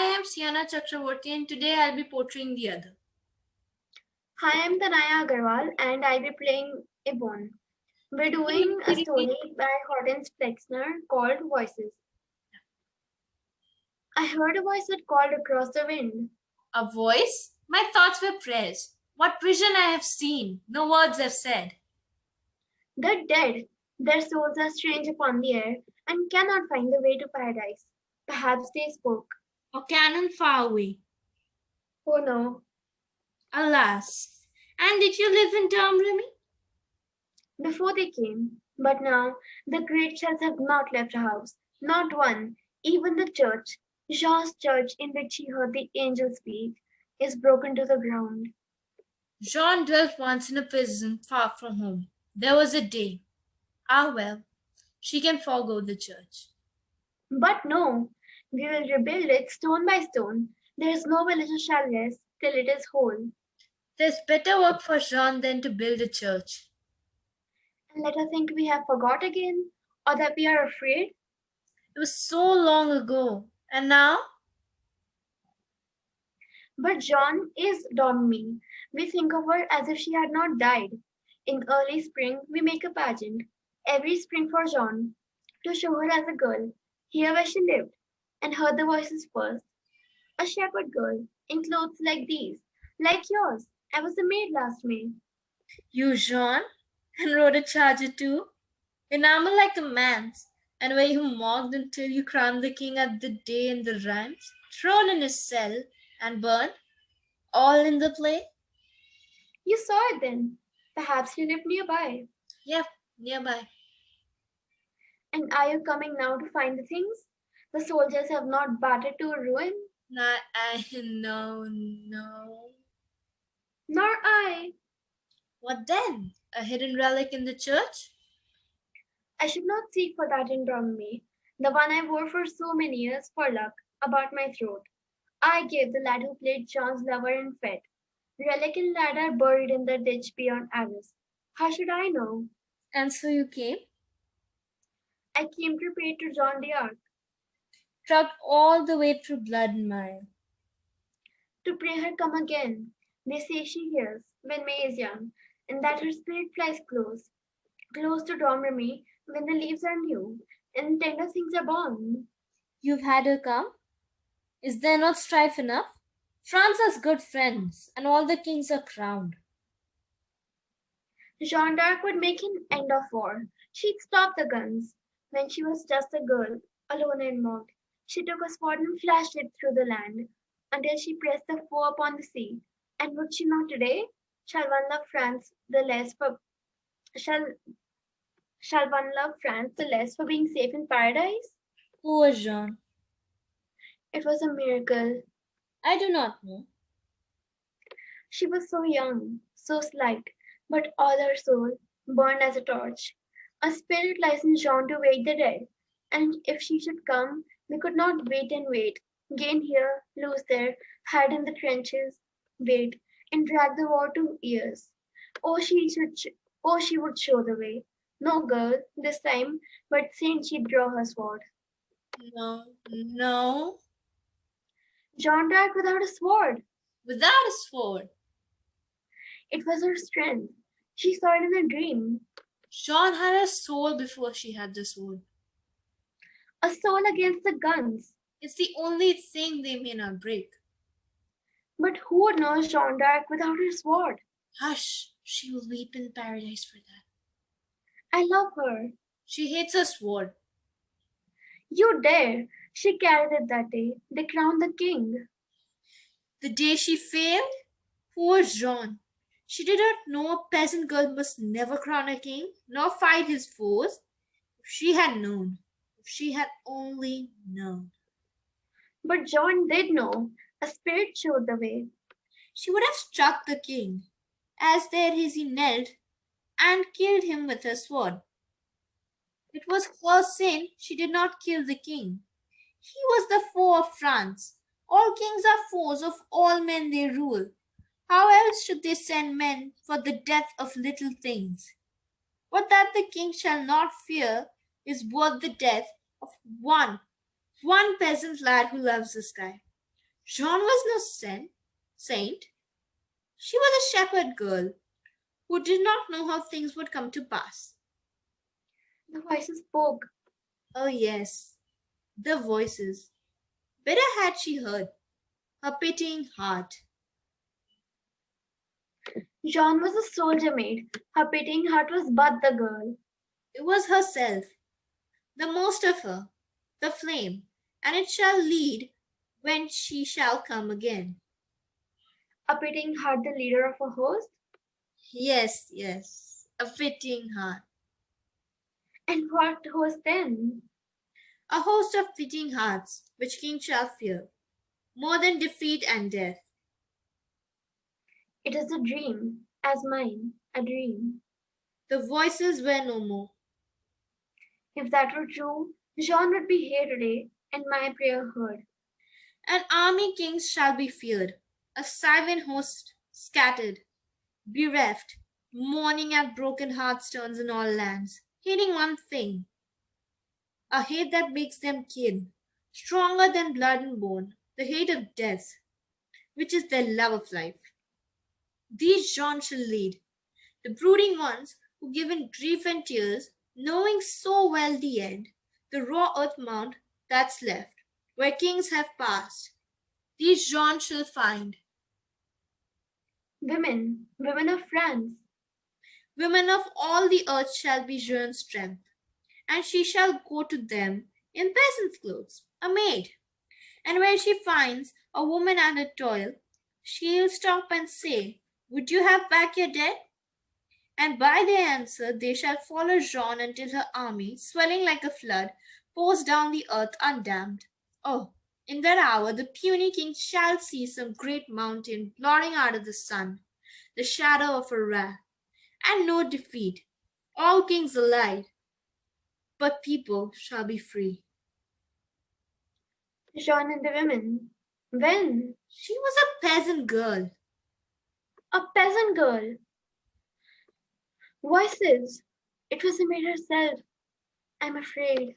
Hi, I'm Siona and today I'll be portraying the other. Hi, I'm Tanaya and I'll be playing Ibon. We're doing a story by Hortence Flexner called Voices. I heard a voice that called across the wind. A voice? My thoughts were prayers. What vision I have seen, no words have said. The dead, their souls are strange upon the air and cannot find the way to paradise. Perhaps they spoke. Or cannon far away. Oh no. Alas. And did you live in Remy? Before they came, but now the great shells have not left a house, not one. Even the church, Jean's church in which he heard the angels speak, is broken to the ground. Jean dwelt once in a prison far from home. There was a day. Ah well, she can forego the church. But no, we will rebuild it stone by stone. There is no village shall rest till it is whole. There's better work for Jean than to build a church. And let us think we have forgot again, or that we are afraid. It was so long ago, and now? But John is Dommi. We think of her as if she had not died. In early spring, we make a pageant, every spring for John, to show her as a girl, here where she lived, and heard the voices first. A shepherd girl, in clothes like these, like yours. I was a maid last May. You, Jean? And rode a charger too? Enamel like a man's, and were you mocked until you crowned the king at the day in the rhymes, thrown in his cell, and burned? All in the play? You saw it then. Perhaps you lived nearby. Yep, nearby. And are you coming now to find the things? The soldiers have not battered to a ruin? No, no. Nor I. What then? A hidden relic in the church? I should not seek for that in me. The one I wore for so many years for luck, about my throat. I gave the lad who played John's lover and fed. Relic and lad are buried in the ditch beyond Aris. How should I know? And so you came? I came to pray to John the Ark. Trucked all the way through blood and mire. To pray her come again. They say she hears, when May is young, and that her spirit flies close to Domremy when the leaves are new and tender things are born. You've had her come? Is there not strife enough? France has good friends, and all the kings are crowned. Jeanne d'Arc would make an end of war. She'd stop the guns. When she was just a girl, alone and mocked, she took a sword and flashed it through the land until she pressed the foe upon the sea. And would she not today? Shall one love France the less for shall one love France the less for being safe in paradise? Who was Jean? It was a miracle. I do not know. She was so young, so slight, but all her soul burned as a torch. A spirit licensed Jean to wake the dead, and if she should come, we could not wait and wait, gain here, lose there, hide in the trenches, wait, and drag the war to years. Oh, she would show the way. No girl this time, but saint she'd draw her sword. No. Jeanne d'Arc without a sword. Without a sword. It was her strength. She saw it in a dream. Jeanne had a soul before she had the sword. A soul against the guns. It's the only thing they may not break. But who would know Jeanne d'Arc without her sword? Hush, she will weep in paradise for that. I love her. She hates her sword. You dare. She carried it that day. They crowned the king. The day she failed? Poor Jeanne. She did not know a peasant girl must never crown a king, nor fight his foes. If she had known, if she had only known. But John did know. A spirit showed the way. She would have struck the king, as there he knelt, and killed him with her sword. It was her sin she did not kill the king. He was the foe of France. All kings are foes of all men they rule. How else should they send men for the death of little things? But that the king shall not fear is worth the death of one peasant lad who loves the sky. Jean was no saint. She was a shepherd girl who did not know how things would come to pass. The voices spoke. Oh, yes, the voices. Better had she heard her pitying heart. Jean was a soldier maid. Her pitying heart was but the girl. It was herself, the most of her, the flame, and it shall lead when she shall come again. A pitying heart, the leader of a host? Yes, yes, a pitying heart. And what host then? A host of pitying hearts, which king shall fear, more than defeat and death. It is a dream, as mine, a dream. The voices were no more. If that were true, Jean would be here today, and my prayer heard. An army kings shall be feared, a silent host scattered, bereft, mourning at broken hearthstones in all lands, hating one thing, a hate that makes them kin, stronger than blood and bone, the hate of death, which is their love of life. These John shall lead, the brooding ones who give in grief and tears, knowing so well the end, the raw earth mound that's left, where kings have passed. These John shall find. Women, women of France, Women of all the earth shall be Jean's strength, and she shall go to them in peasant's clothes, a maid. And where she finds a woman at her toil, she'll stop and say, "Would you have back your dead?" And by their answer they shall follow Jean until her army, swelling like a flood, pours down the earth undammed. Oh, in that hour the puny king shall see some great mountain blotting out of the sun, the shadow of her wrath, and know defeat. All kings alike, but people shall be free. Jean and the women. When? She was a peasant girl. A peasant girl. Voices. It was the maid herself. I'm afraid.